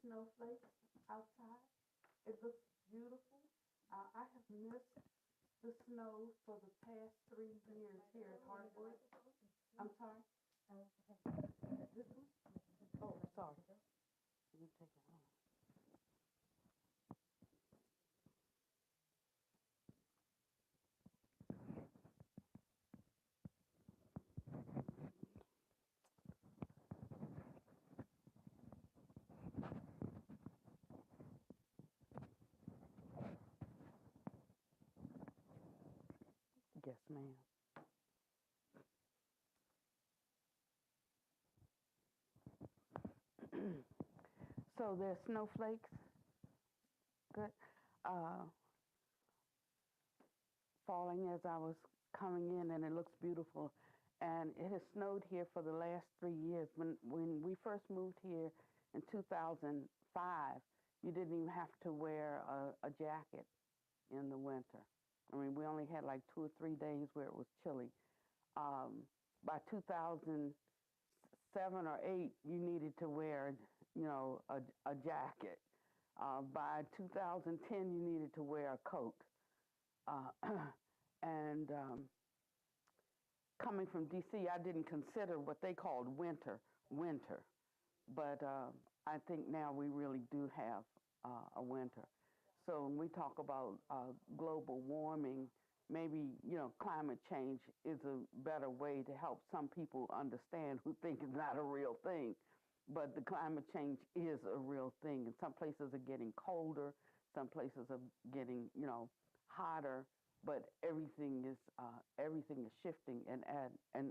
snowflakes outside. It looks beautiful. I have missed the snow for the past 3 years here at Hartwood. I'm sorry? This one? Oh, sorry. Let me take it home. Yes, ma'am. So there's snowflakes. Good. Uh, Falling as I was coming in, and it looks beautiful. And it has snowed here for the last 3 years. When we first moved here in 2005, you didn't even have to wear a jacket in the winter. I mean, we only had like 2 or 3 days where it was chilly. By 2007 or 8, you needed to wear, a jacket. By 2010, you needed to wear a coat. Uh, and coming from D.C., I didn't consider what they called winter. But I think now we really do have a winter. So when we talk about global warming, maybe, climate change is a better way to help some people understand who think it's not a real thing. But the climate change is a real thing. And some places are getting colder, some places are getting, hotter, but everything is shifting and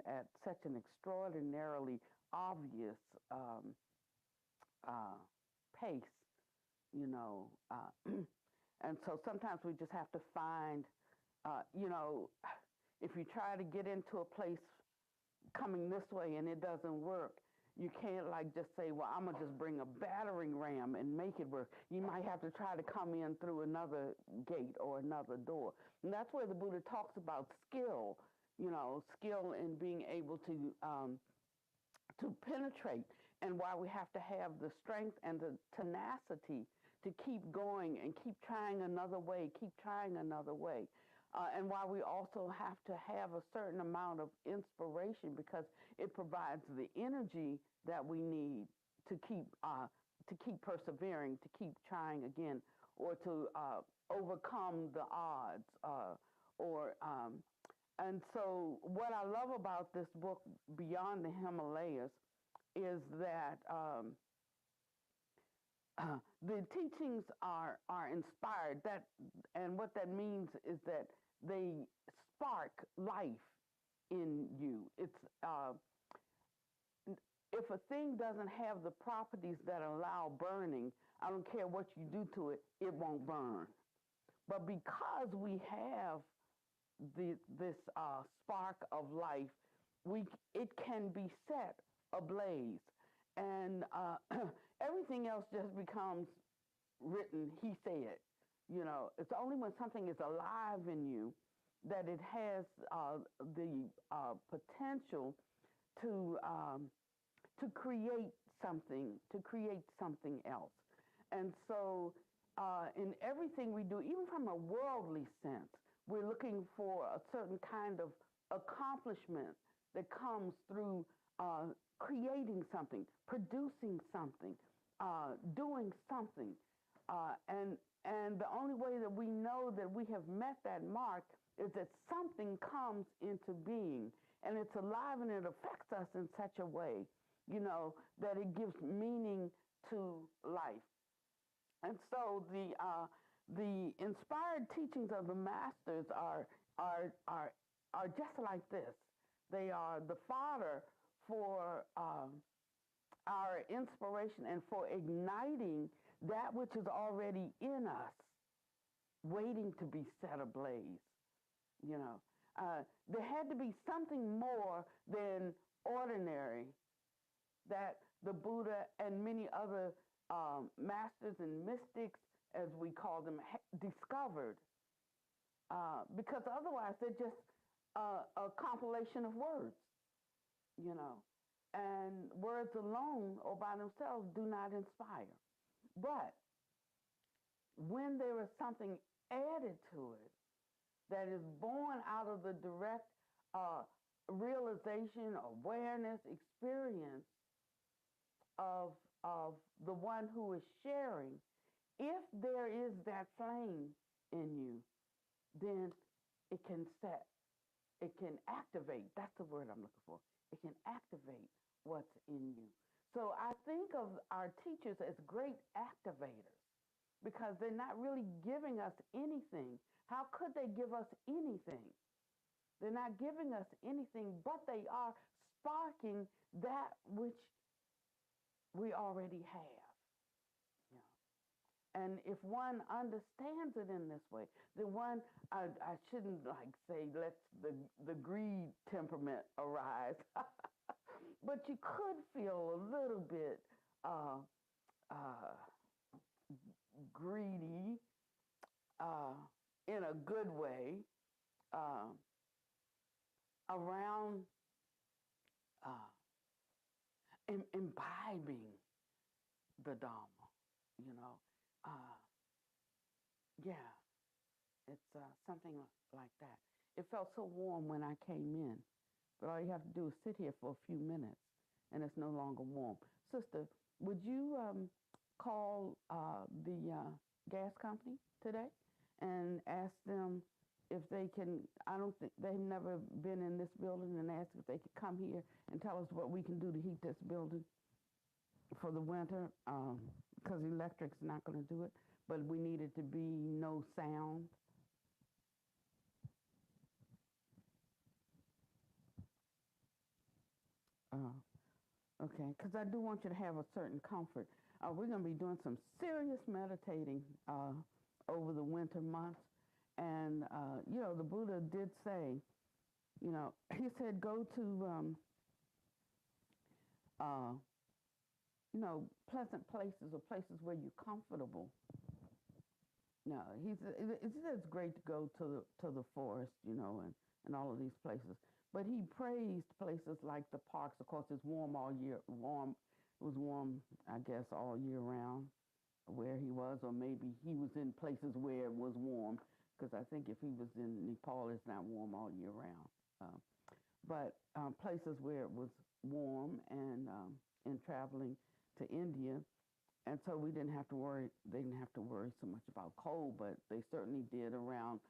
at such an extraordinarily obvious uh, pace, you know. And so sometimes we just have to find, you know, if you try to get into a place coming this way and it doesn't work, you can't like just say, well, I'm going to just bring a battering ram and make it work. You might have to try to come in through another gate or another door. And that's where the Buddha talks about skill, skill in being able to penetrate, and why we have to have the strength and the tenacity to keep going and keep trying another way, keep trying another way. And why we also have to have a certain amount of inspiration, because it provides the energy that we need to keep persevering, to keep trying again, or to overcome the odds, and so what I love about this book, Beyond the Himalayas, is that the teachings are inspired. And what that means is that they spark life in you. It's if a thing doesn't have the properties that allow burning, I don't care what you do to it, it won't burn. But because we have this spark of life, it can be set ablaze, and everything else just becomes written. He said, it's only when something is alive in you that it has the potential to to create something else. And so in everything we do, even from a worldly sense, we're looking for a certain kind of accomplishment that comes through creating something, producing something, doing something. And the only way that we know that we have met that mark is that something comes into being, and it's alive and it affects us in such a way, that it gives meaning to life. And so the inspired teachings of the masters are just like this. They are the fodder for our inspiration and for igniting that which is already in us, waiting to be set ablaze. There had to be something more than ordinary that the Buddha and many other masters and mystics, as we call them, discovered. Because otherwise they're just a compilation of words, and words alone or by themselves do not inspire. But when there is something added to it that is born out of the direct realization, awareness, experience of the one who is sharing, if there is that flame in you, then it can set, it can activate. That's the word I'm looking for. It can activate what's in you. So I think of our teachers as great activators because they're not really giving us anything. How could they give us anything? They're not giving us anything, but they are sparking that which we already have. Yeah. And if one understands it in this way, then one, I shouldn't like say let the greed temperament arise, but you could feel a little bit uh, greedy in a good way uh, around imbibing the Dharma, you know. Uh, yeah, it's something like that. It felt so warm when I came in, but all you have to do is sit here for a few minutes, and it's no longer warm. Sister, would you call the gas company today and ask them if they can? I don't think they've never been in this building, and ask if they could come here and tell us what we can do to heat this building for the winter, because electric's not going to do it, but we need it to be no sound. Okay, because I do want you to have a certain comfort. We're going to be doing some serious meditating over the winter months. And, the Buddha did say, he said, go to, pleasant places or places where you're comfortable. No, he said it's great to go to the forest, and all of these places. But he praised places like the parks. Of course, it's warm all year. It was warm, I guess, all year round where he was, or maybe he was in places where it was warm. Because I think if he was in Nepal, it's not warm all year round. But places where it was warm, and in traveling to India. And so we didn't have to worry. They didn't have to worry so much about cold, but they certainly did around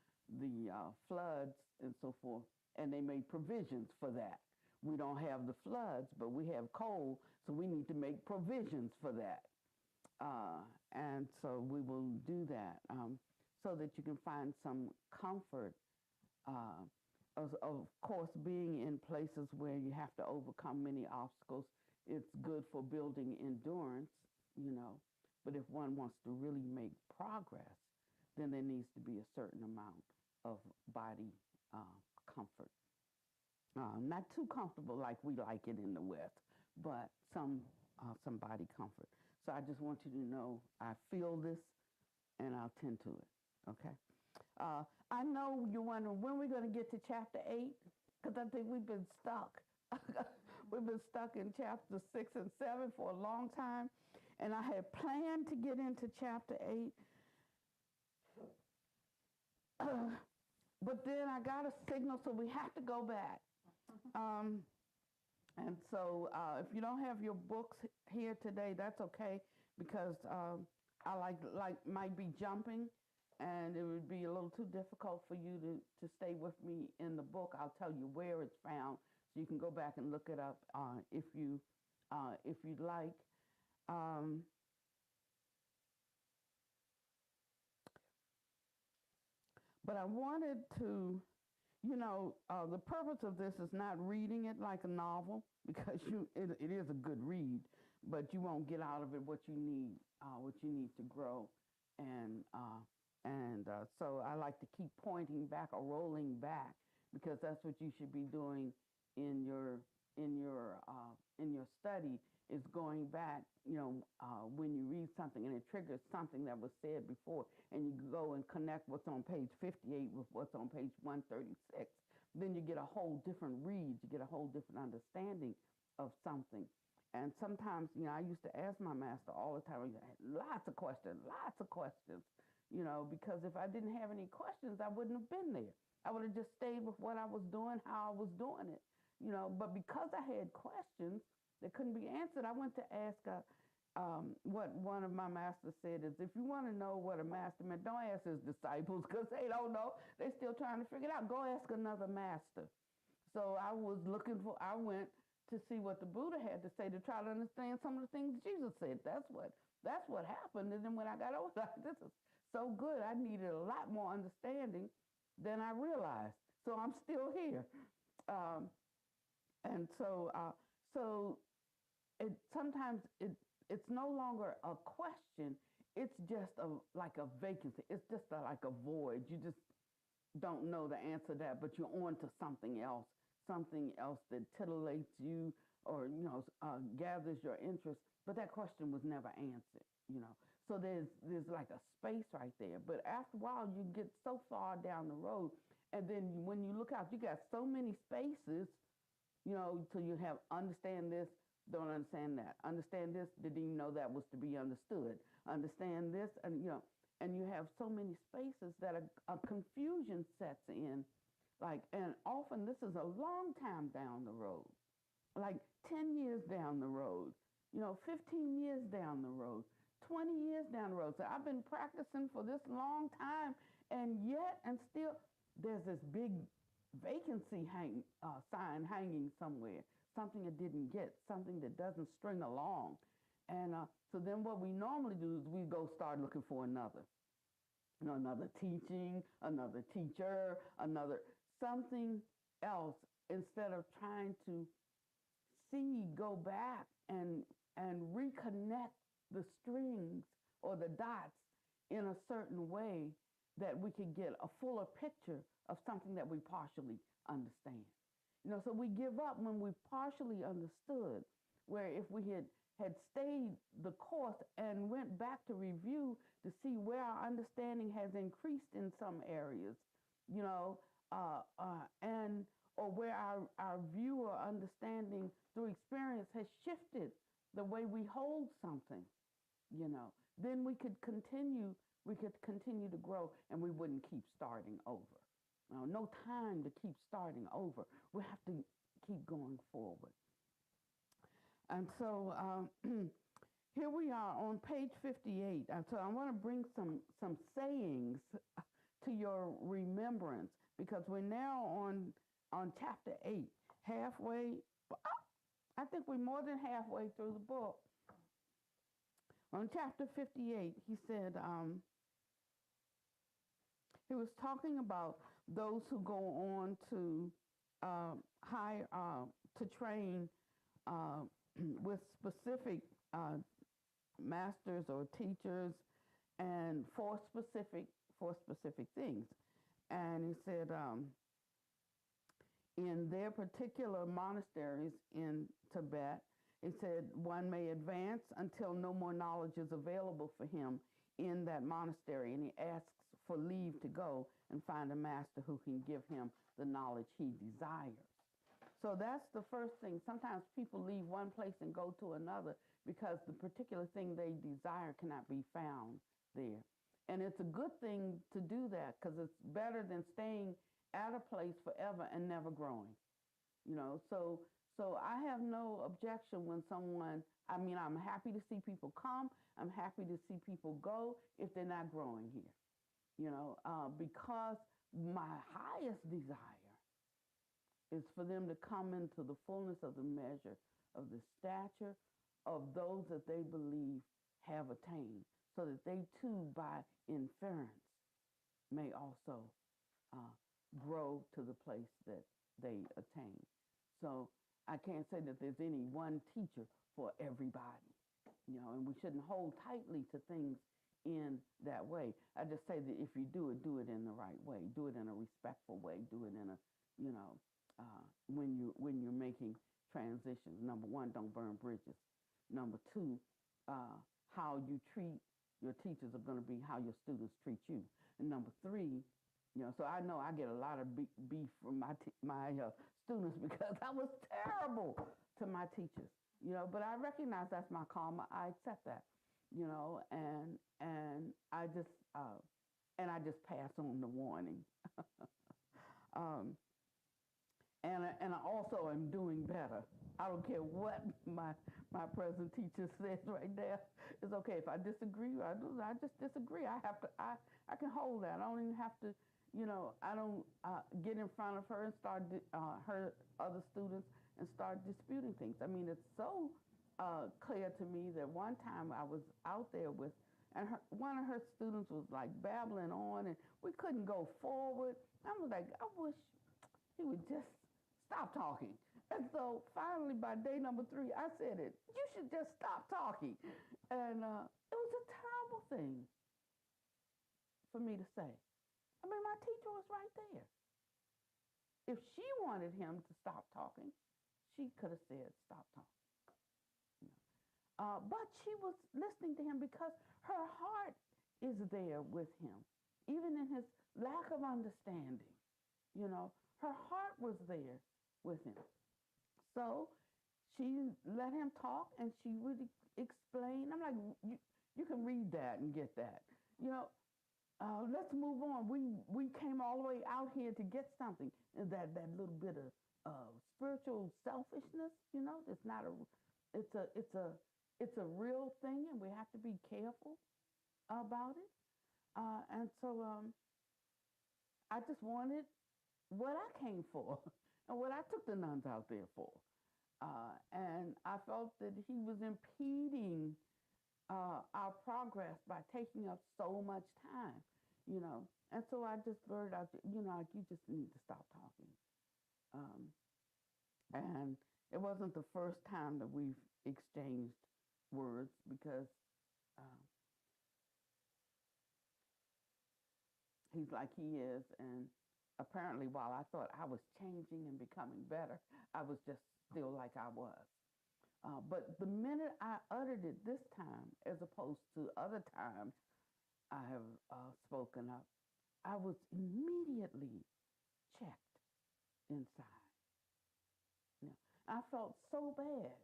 the floods and so forth. And they made provisions for that. We don't have the floods, but we have cold, so we need to make provisions for that. And so we will do that so that you can find some comfort. Of course, being in places where you have to overcome many obstacles, it's good for building endurance. But if one wants to really make progress, then there needs to be a certain amount of body comfort. Not too comfortable like we like it in the West, but some body comfort. So I just want you to know I feel this, and I'll tend to it, okay? I know you're wondering when we're going to get to chapter 8, because I think we've been stuck. We've been stuck in chapter 6 and 7 for a long time. And I had planned to get into chapter 8. But then I got a signal, so we have to go back. And so if you don't have your books here today, that's okay, because I might be jumping, and it would be a little too difficult for you to stay with me in the book. I'll tell you where it's found, so you can go back and look it up if you'd like. But I wanted to, the purpose of this is not reading it like a novel, because it is a good read, but you won't get out of it what you need to grow, and so I like to keep pointing back or rolling back, because that's what you should be doing in your study, is going back, when you read something and it triggers something that was said before, and you go and connect what's on page 58 with what's on page 136, then you get a whole different read, you get a whole different understanding of something. And sometimes, I used to ask my master all the time, lots of questions, because if I didn't have any questions, I wouldn't have been there. I would have just stayed with what I was doing, how I was doing it, But because I had questions that couldn't be answered, I went to ask what one of my masters said is, if you want to know what a master meant, don't ask his disciples because they don't know. They're still trying to figure it out. Go ask another master. So I went to see what the Buddha had to say to try to understand some of the things Jesus said. That's what happened. And then when I got older, this is so good. I needed a lot more understanding than I realized. So I'm still here. And so sometimes it's no longer a question. It's just like a vacancy. It's just like a void. You just don't know the answer to that, but you're on to something else that titillates you or, gathers your interest. But that question was never answered. So there's like a space right there. But after a while, you get so far down the road. And then when you look out, you got so many spaces, till you have understand this, don't understand that. Understand this, didn't even know that was to be understood. Understand this, and you have so many spaces that a confusion sets in. And often this is a long time down the road, like 10 years down the road, 15 years down the road, 20 years down the road. So I've been practicing for this long time, and still there's this big vacancy sign hanging somewhere, something that didn't get, something that doesn't string along. And so then what we normally do is we go start looking for another teaching, another teacher, something else, instead of trying to go back and reconnect the strings or the dots in a certain way that we could get a fuller picture of something that we partially understand. So we give up when we partially understood, where if we had stayed the course and went back to review to see where our understanding has increased in some areas, or where our view or understanding through experience has shifted the way we hold something, then we could continue to grow, and we wouldn't keep starting over. No time to keep starting over. We have to keep going forward. And so here we are on page 58. And so I want to bring some sayings to your remembrance, because we're now on chapter 8, halfway. I think we're more than halfway through the book. On chapter 58, he said, he was talking about those who go on to to train with specific masters or teachers, and for specific things. And he said, in their particular monasteries in Tibet, he said one may advance until no more knowledge is available for him in that monastery, and he asks for leave to go and find a master who can give him the knowledge he desires. So that's the first thing. Sometimes people leave one place and go to another because the particular thing they desire cannot be found there. And it's a good thing to do that, because it's better than staying at a place forever and never growing. So I have no objection when I'm happy to see people come. I'm happy to see people go if they're not growing here, because my highest desire is for them to come into the fullness of the measure of the stature of those that they believe have attained, so that they too, by inference, may also grow to the place that they attain. So I can't say that there's any one teacher for everybody, and we shouldn't hold tightly to things in that way. I just say that if you do it in the right way. Do it in a respectful way. Do it in a, when you're making transitions. Number one, don't burn bridges. Number two, how you treat your teachers are going to be how your students treat you. And number three, so I know I get a lot of beef from my students because I was terrible to my teachers. But I recognize that's my karma. I accept that, and I just pass on the warning. um, and I also am doing better. I don't care what my present teacher says right there. It's okay if I disagree. I just disagree. I can hold that. I don't even have to. I don't get in front of her and start her other students and start disputing things. I mean, it's so clear to me that one time I was out there and one of her students was like babbling on, and we couldn't go forward. I was like, I wish he would just stop talking. And so finally, by day number 3, I said it. You should just stop talking. And it was a terrible thing for me to say. I mean, my teacher was right there. If she wanted him to stop talking, she could have said, stop talking. But she was listening to him because her heart is there with him, even in his lack of understanding. Her heart was there with him. So she let him talk, and she would explain. I'm like, you can read that and get that. Let's move on. We came all the way out here to get something. And that little bit of spiritual selfishness, it's not it's a real thing, and we have to be careful about it. And so I just wanted what I came for and what I took the nuns out there for. And I felt that he was impeding our progress by taking up so much time, And so I just blurted out, you just need to stop talking. And it wasn't the first time that we've exchanged words, because he's like he is. And apparently, while I thought I was changing and becoming better, I was just still like I was. But the minute I uttered it this time, as opposed to other times I have spoken up, I was immediately checked inside. I felt so bad.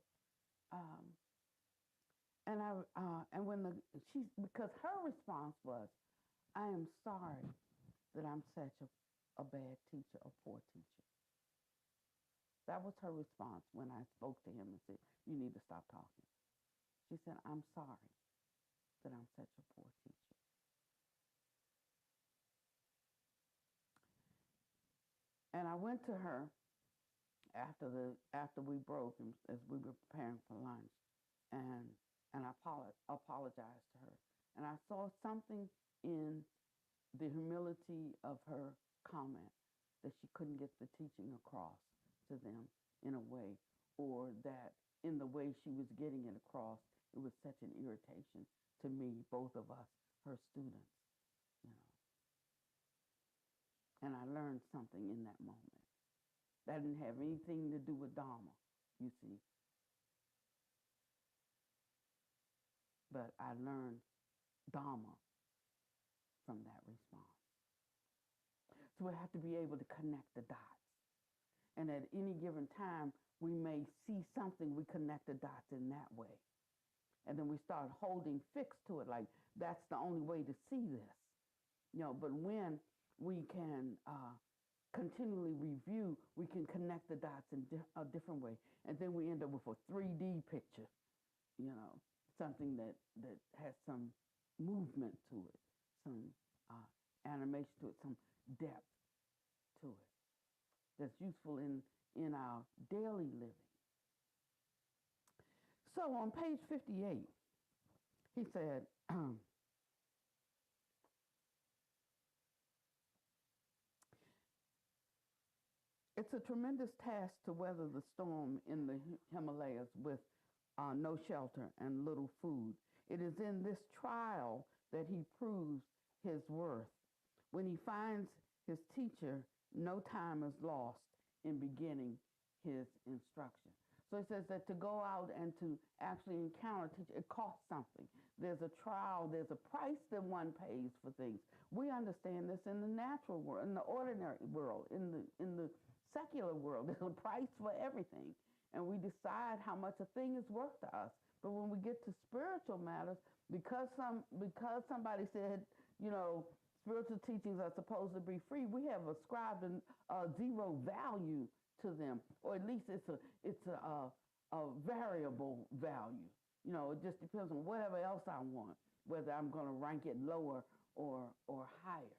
Because her response was, I am sorry that I'm such a bad teacher, a poor teacher. That was her response when I spoke to him and said, you need to stop talking. She said, I'm sorry that I'm such a poor teacher. And I went to her after we broke, and as we were preparing for lunch, and I apologized to her. And I saw something in the humility of her comment that she couldn't get the teaching across to them in a way, or that in the way she was getting it across, it was such an irritation to me, both of us, her students, And I learned something in that moment. That didn't have anything to do with Dharma, you see. But I learned Dharma from that response. So we have to be able to connect the dots. And at any given time, we may see something, we connect the dots in that way. And then we start holding fixed to it, like that's the only way to see this. But when we can continually review, we can connect the dots in a different way. And then we end up with a 3D picture, something that has some movement to it, some animation to it, some depth to it, that's useful in our daily living. So on page 58, he said, it's a tremendous task to weather the storm in the Himalayas with no shelter and little food. It is in this trial that he proves his worth. When he finds his teacher, no time is lost in beginning his instruction. So it says that to go out and to actually encounter a teacher, it costs something. There's a trial, there's a price that one pays for things. We understand this in the natural world, in the ordinary world, in the secular world. There's a price for everything. and we decide how much a thing is worth to us. But when we get to spiritual matters, because somebody said, you know, spiritual teachings are supposed to be free, we have ascribed zero value to them, or at least it's a variable value. You know, it just depends on whatever else I want, whether I'm going to rank it lower or higher.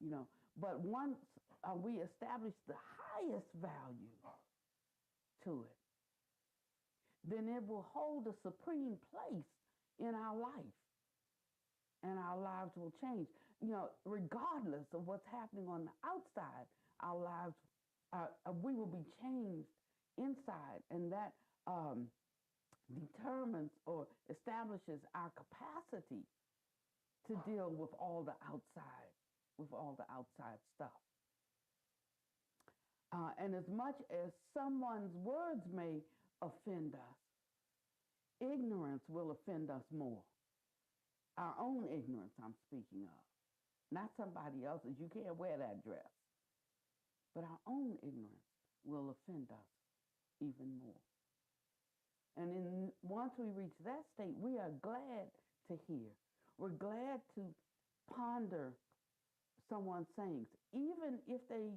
You know, but once we establish the highest value to it, then it will hold a supreme place in our life, and our lives will change. You know, regardless of what's happening on the outside, our lives, we will be changed inside, and that determines or establishes our capacity to deal with all the outside stuff. And as much as someone's words may offend us, ignorance will offend us more. Our own ignorance, I'm speaking of. Not somebody else's. You can't wear that dress. But our own ignorance will offend us even more. And once we reach that state, we are glad to hear. We're glad to ponder someone's sayings, even if the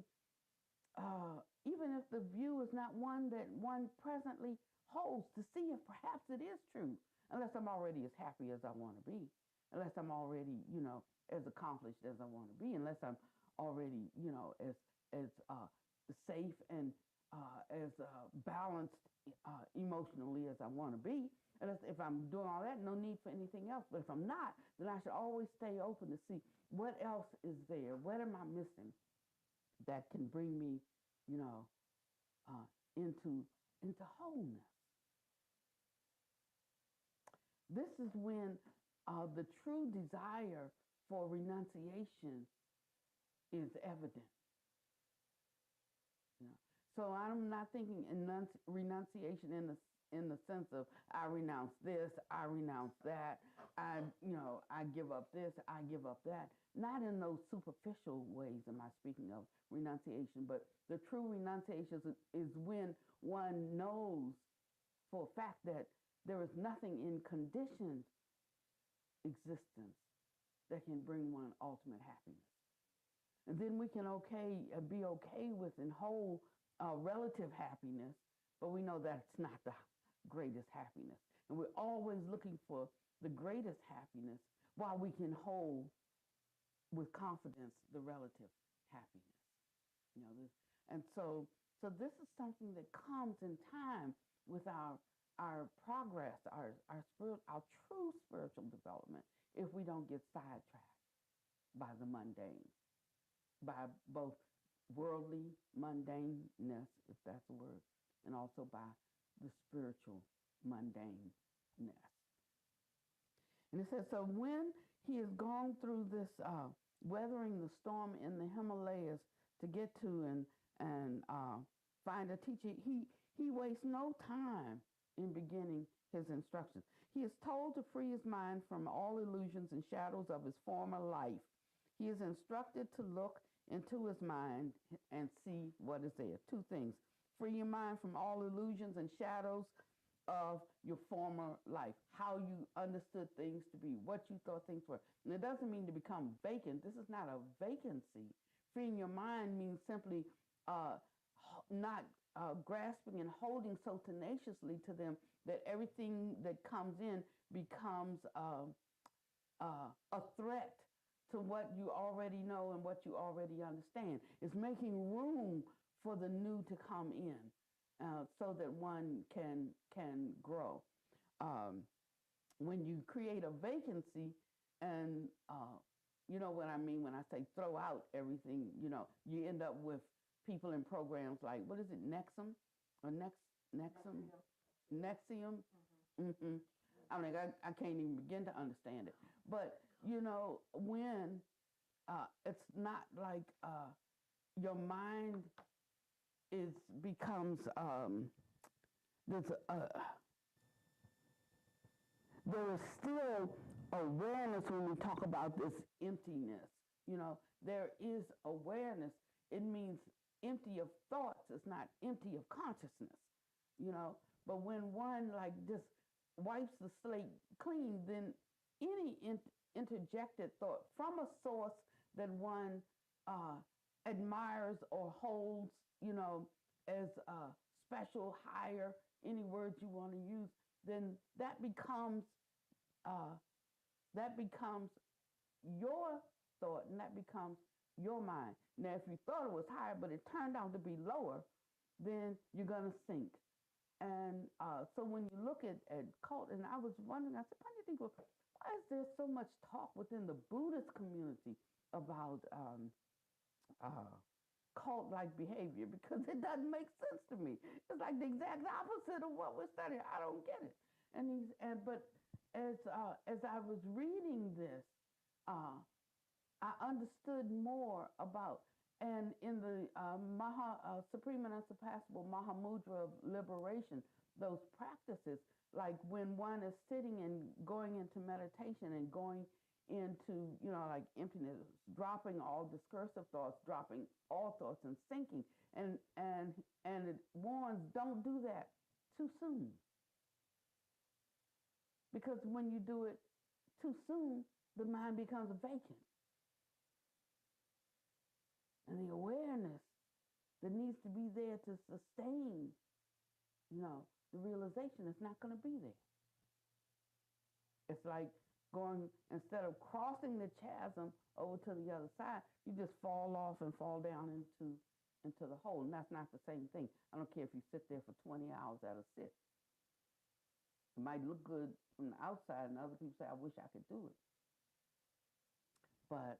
view is not one that one presently holds, to see if perhaps it is true, unless I'm already as happy as I want to be, unless I'm already, you know, as accomplished as I want to be, unless I'm already, you know, as safe and as balanced emotionally as I want to be. And if I'm doing all that, no need for anything else. But if I'm not, then I should always stay open to see what else is there. What am I missing that can bring me, you know, into wholeness? This is when the true desire for renunciation is evident. You know? So I'm not thinking renunciation in the sense of I renounce this, I renounce that, I give up this, I give up that. Not in those superficial ways am I speaking of renunciation, but the true renunciation is when one knows for a fact that there is nothing in conditioned existence that can bring one ultimate happiness. And then we can be okay with and hold relative happiness, but we know that's not the greatest happiness. And we're always looking for the greatest happiness while we can hold with confidence the relative happiness. You know, and so this is something that comes in time with our progress, our true spiritual development, if we don't get sidetracked by the mundane, by both worldly mundaneness, if that's a word, and also by the spiritual mundaneness. And it says, so when he has gone through this weathering the storm in the Himalayas to get to and find a teacher, he wastes no time in beginning his instructions. He is told to free his mind from all illusions and shadows of his former life. He is instructed to look into his mind and see what is there. Two things. Free your mind from all illusions and shadows of your former life, how you understood things to be, what you thought things were. And it doesn't mean to become vacant. This is not a vacancy. Freeing your mind means simply not grasping and holding so tenaciously to them that everything that comes in becomes a threat to what you already know and what you already understand. It's making room for the new to come in so that one can grow. When you create a vacancy, and you know what I mean when I say throw out everything, you know, you end up with people in programs like, what is it, Nexum? Or Nexum? Nexium? Mm-hmm. I mean, I can't even begin to understand it. But, you know, when it's not like your mind becomes, there is still awareness when we talk about this emptiness. You know, there is awareness. It means empty of thoughts. It's not empty of consciousness. you know. But when one like just wipes the slate clean, then any interjected thought from a source that one uh, admires or holds, as special, higher, any words you want to use, then uh, that becomes your thought, and that becomes your mind. Now, if you thought it was higher, but it turned out to be lower, then you're going to sink. And so when you look at cult, and I was wondering, I said, why do you think, well, why is there so much talk within the Buddhist community about uh, cult-like behavior? Because it doesn't make sense to me. It's like the exact opposite of what we're studying. I don't get it. But as I was reading this, uh, I understood more about, and in the Supreme and Unsurpassable Mahamudra of Liberation, those practices, like when one is sitting and going into meditation and going into, like emptiness, dropping all discursive thoughts, dropping all thoughts and sinking, and it warns, don't do that too soon. Because when you do it too soon, the mind becomes vacant. And the awareness that needs to be there to sustain, the realization is not going to be there. It's like going, instead of crossing the chasm over to the other side, you just fall off and fall down into the hole. And that's not the same thing. I don't care if you sit there for 20 hours at a sit. It might look good from the outside, and other people say, I wish I could do it. But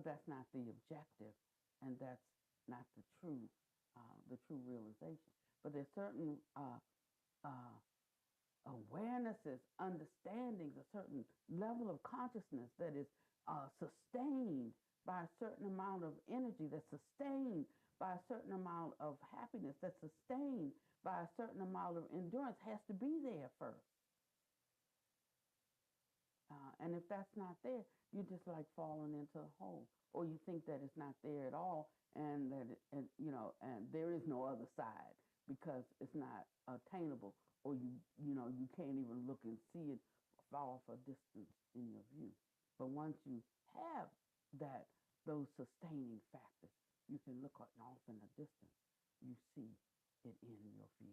that's not the objective, and that's not the true realization. But there's certain awarenesses, understandings, a certain level of consciousness that is sustained by a certain amount of energy, that's sustained by a certain amount of happiness, that's sustained by a certain amount of endurance, has to be there first. And if that's not there, you're just like falling into a hole, or you think that it's not there at all, and that and there is no other side because it's not attainable, or you can't even look and see it far off a distance in your view. But once you have those sustaining factors, you can look off in the distance. You see it in your view.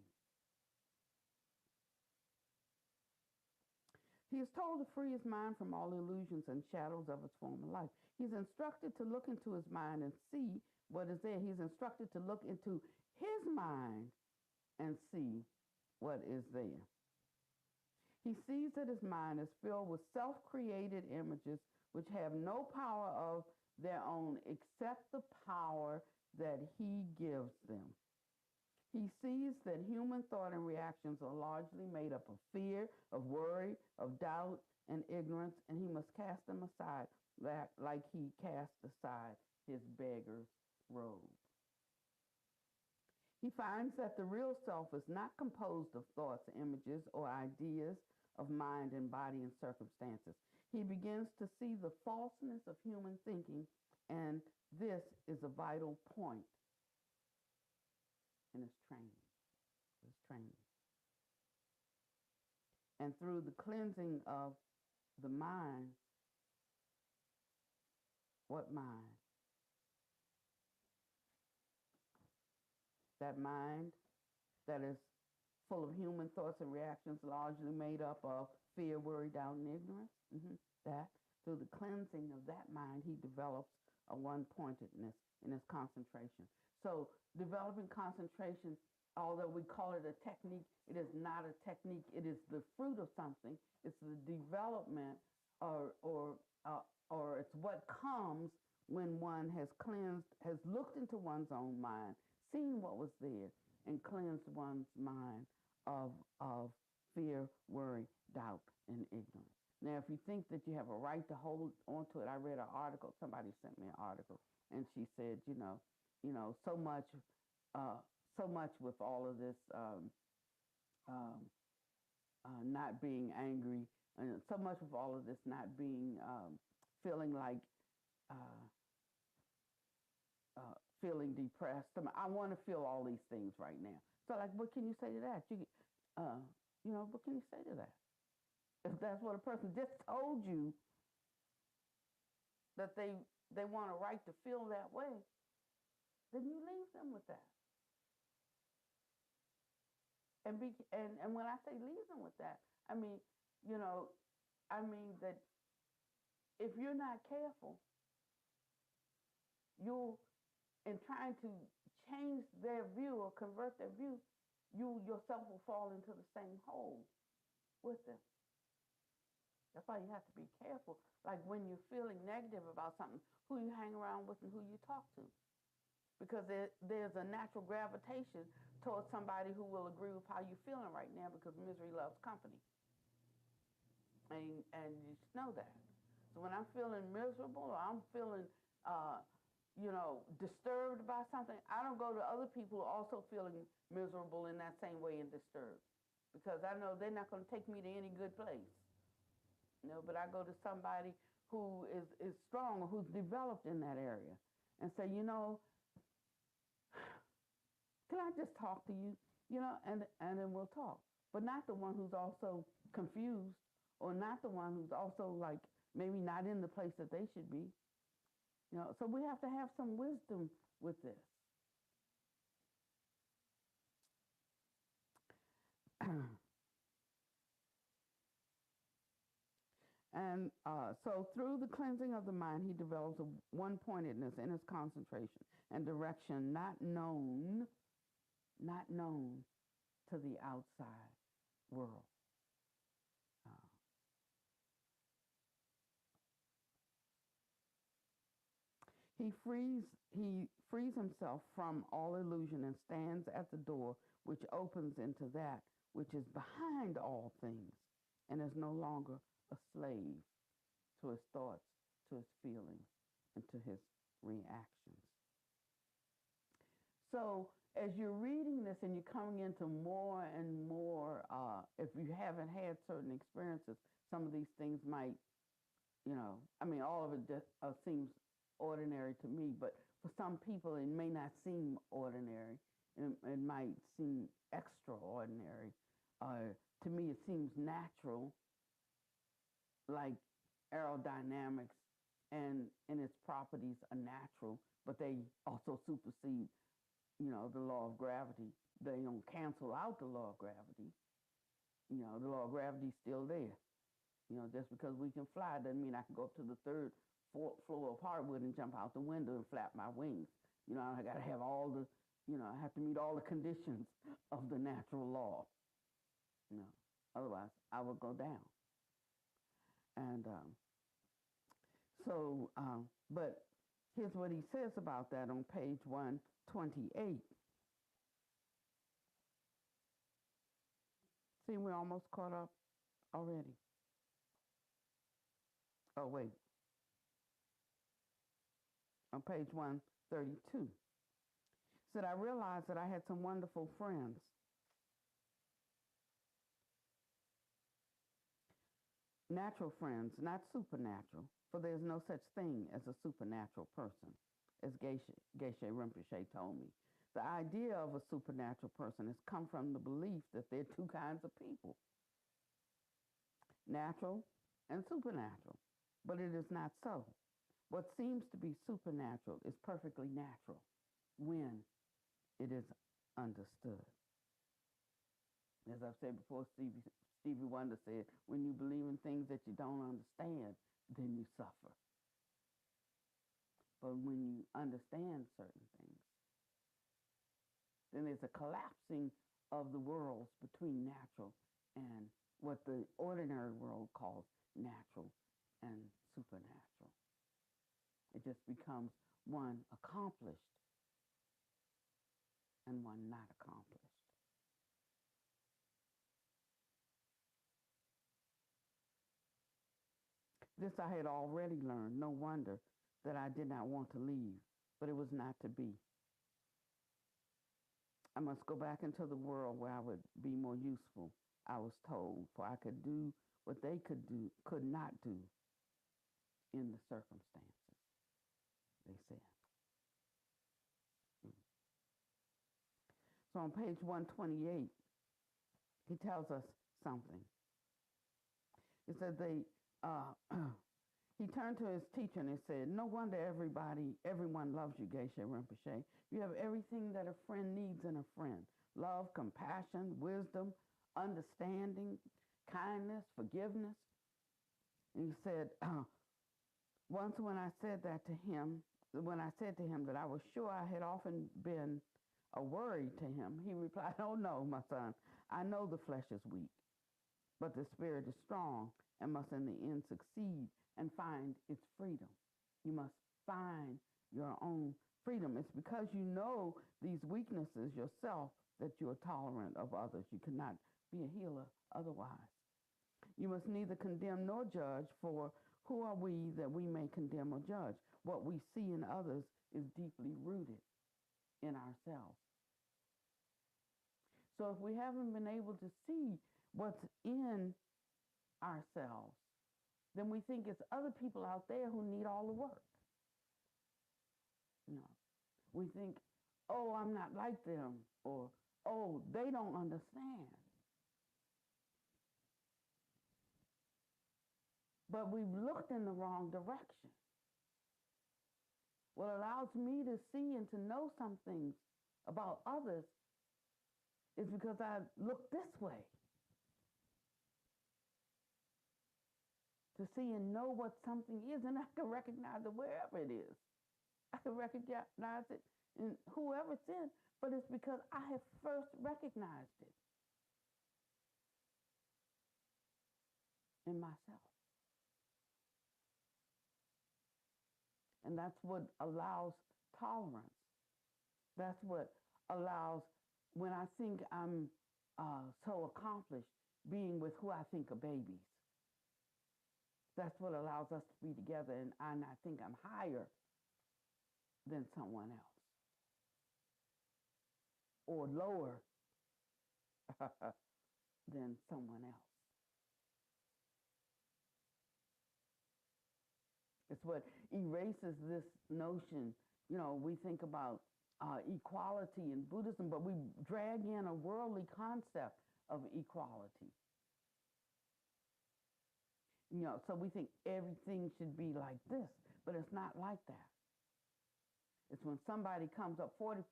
He is told to free his mind from all illusions and shadows of its former life. He's instructed to look into his mind and see what is there. He's instructed to look into his mind and see what is there. He sees that his mind is filled with self-created images which have no power of their own except the power that he gives them. He sees that human thought and reactions are largely made up of fear, of worry, of doubt, and ignorance, and he must cast them aside like he cast aside his beggar's robe. He finds that the real self is not composed of thoughts, images, or ideas of mind and body and circumstances. He begins to see the falseness of human thinking, and this is a vital point in his training. And through the cleansing of the mind, what mind? That mind that is full of human thoughts and reactions, largely made up of fear, worry, doubt, and ignorance. That through the cleansing of that mind, he develops a one-pointedness in his concentration. So developing concentration, although we call it a technique, it is not a technique. It is the fruit of something. It's the development, or it's what comes when one has cleansed, has looked into one's own mind, seen what was there, and cleansed one's mind of fear, worry, doubt, and ignorance. Now, if you think that you have a right to hold onto it, I read an article. Somebody sent me an article, and she said, so much with all of this not being angry, and so much with all of this not being feeling like feeling depressed. I want to feel all these things right now. So, like, what can you say to that? What can you say to that? If that's what a person just told you that they want a right to feel that way, then you leave them with that. And when I say leave them with that, I mean, that if you're not careful, you'll, in trying to change their view or convert their view, you yourself will fall into the same hole with them. That's why you have to be careful. Like when you're feeling negative about something, who you hang around with and who you talk to. Because there's a natural gravitation towards somebody who will agree with how you're feeling right now, because misery loves company. And you should know that. So when I'm feeling miserable or I'm feeling, disturbed by something, I don't go to other people who are also feeling miserable in that same way and disturbed. Because I know they're not going to take me to any good place. But I go to somebody who is strong or who's developed in that area and say, can I just talk to you? And then we'll talk. But not the one who's also confused, or not the one who's also like maybe not in the place that they should be. So we have to have some wisdom with this. And so through the cleansing of the mind, he develops a one-pointedness in his concentration and direction not known to the outside world. He frees himself from all illusion and stands at the door which opens into that which is behind all things, and is no longer a slave to his thoughts, to his feelings, and to his reactions. So as you're reading this and you're coming into more and more, if you haven't had certain experiences, some of these things might, all of it just seems ordinary to me, but for some people it may not seem ordinary. It might seem extraordinary. To me, it seems natural, like aerodynamics and its properties are natural, but they also supersede, the law of gravity. They don't cancel out the law of gravity. The law of gravity is still there. Just because we can fly doesn't mean I can go up to the third, fourth floor of hardwood and jump out the window and flap my wings. I got to have I have to meet all the conditions of the natural law. Otherwise I would go down. And but here's what he says about that on page 128. See, we're almost caught up already. Oh, wait. On page 132. Said, I realized that I had some wonderful friends. Natural friends, not supernatural, for there's no such thing as a supernatural person, as Geshe Rinpoche told me. The idea of a supernatural person has come from the belief that there are two kinds of people, natural and supernatural, but it is not so. What seems to be supernatural is perfectly natural when it is understood. As I've said before, Stevie Wonder said, when you believe in things that you don't understand, then you suffer. But when you understand certain things, then there's a collapsing of the worlds between natural and what the ordinary world calls natural and supernatural. It just becomes one accomplished and one not accomplished. This I had already learned. No wonder that I did not want to leave, but it was not to be. I must go back into the world where I would be more useful, I was told, for I could do what they could not do in the circumstances, they said. So on page 128, he tells us something. He said he turned to his teacher and he said, no wonder everyone loves you, Geshe Rinpoche. You have everything that a friend needs in a friend. Love, compassion, wisdom, understanding, kindness, forgiveness. And he said, once when I said to him that I was sure I had often been a worry to him, he replied, oh no, my son, I know the flesh is weak, but the spirit is strong and must in the end succeed and find its freedom. You must find your own freedom. It's because you know these weaknesses yourself that you are tolerant of others. You cannot be a healer otherwise. You must neither condemn nor judge, for who are we that we may condemn or judge? What we see in others is deeply rooted in ourselves. So if we haven't been able to see what's in ourselves, then we think it's other people out there who need all the work. No. We think, oh, I'm not like them, or, oh, they don't understand. But we've looked in the wrong direction. What allows me to see and to know some things about others is because I look this way. To see and know what something is, and I can recognize it wherever it is. I can recognize it in whoever it's in, but it's because I have first recognized it in myself. And that's what allows tolerance. That's what allows, when I think I'm so accomplished, being with who I think are babies. That's what allows us to be together, and I think I'm higher than someone else, or lower than someone else. It's what erases this notion. You know, we think about equality in Buddhism, but we drag in a worldly concept of equality. You know, so we think everything should be like this, but it's not like that. It's when somebody comes up 40%,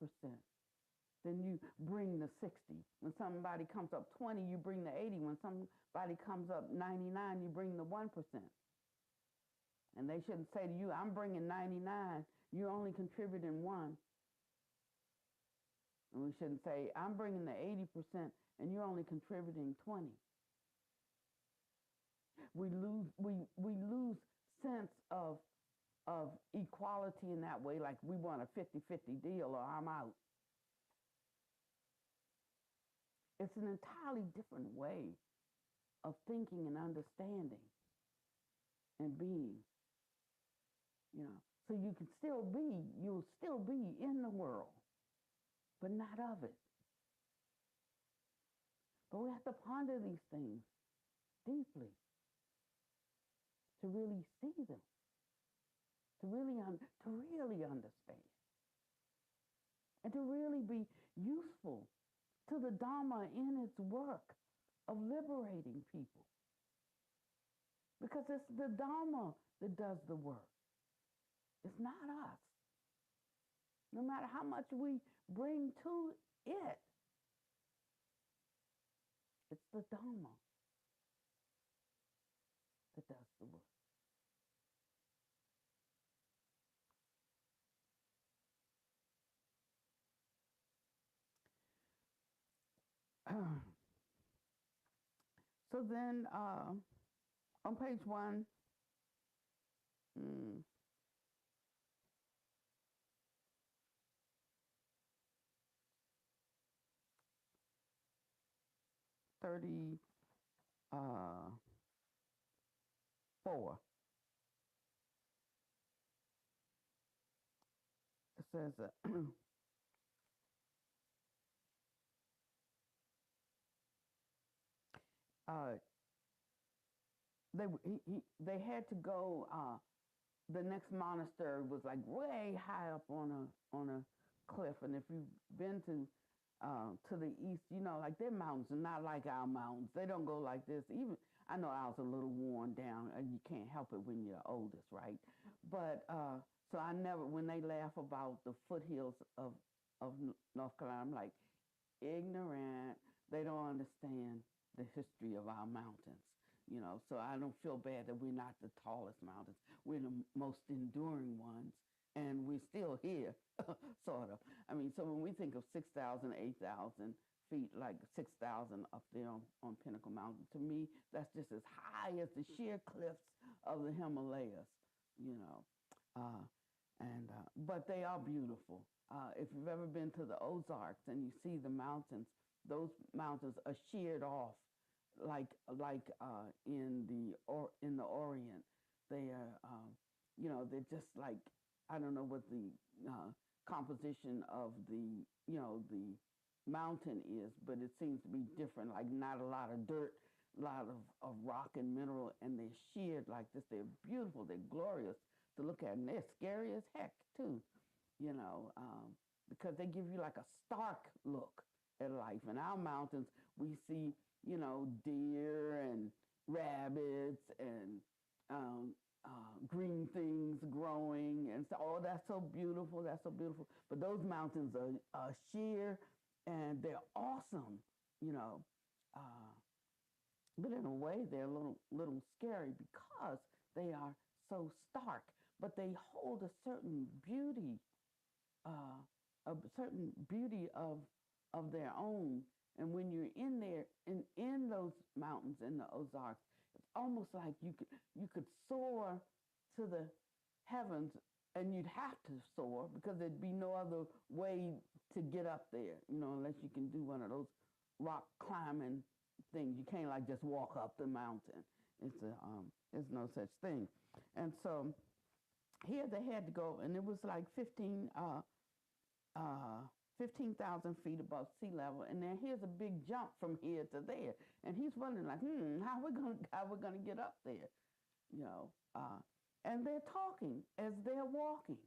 then you bring the 60. When somebody comes up 20, you bring the 80. When somebody comes up 99, you bring the 1%. And they shouldn't say to you, I'm bringing 99, you're only contributing 1. And we shouldn't say, I'm bringing the 80% and you're only contributing 20. We lose sense of equality in that way, like we want a 50-50 deal or I'm out. It's an entirely different way of thinking and understanding and being. You know, so you'll still be in the world, but not of it. But we have to ponder these things deeply to really see them, to really understand, and to really be useful to the Dharma in its work of liberating people. Because it's the Dharma that does the work. It's not us. No matter how much we bring to it, it's the Dharma that does the work. So then on page 1, 34. It says, they had to go. The next monastery was like way high up on a cliff, and if you've been to to the east, like their mountains are not like our mountains. They don't go like this. Even I know ours a little worn down, and you can't help it when you're oldest, right? But so I never, when they laugh about the foothills of North Carolina, I'm like, ignorant. They don't understand the history of our mountains, So I don't feel bad that we're not the tallest mountains. We're the most enduring ones, and we're still here, sort of. I mean, so when we think of 6,000, 8,000 feet, like 6,000 up there on Pinnacle Mountain, to me, that's just as high as the sheer cliffs of the Himalayas, you know. But they are beautiful. If you've ever been to the Ozarks and you see the mountains, those mountains are sheared off like in the Orient. They are they're just like, I don't know what the composition of the mountain is, but it seems to be different, like not a lot of dirt, a lot of rock and mineral, and they're sheared like this. They're beautiful, they're glorious to look at, and they're scary as heck too, because they give you like a stark look at life. In our mountains, we see, deer and rabbits and green things growing, and so, oh, that's so beautiful, that's so beautiful. But those mountains are sheer, and they're awesome, but in a way, they're a little scary because they are so stark, but they hold a certain beauty, of their own. And when you're in there, in those mountains in the Ozarks, it's almost like you could soar to the heavens, and you'd have to soar because there'd be no other way to get up there, unless you can do one of those rock climbing things. You can't like just walk up the mountain. There's no such thing. And so here they had to go, and it was like 15,000 feet above sea level, and then here's a big jump from here to there, and he's wondering like, how we're gonna get up there, and they're talking as they're walking,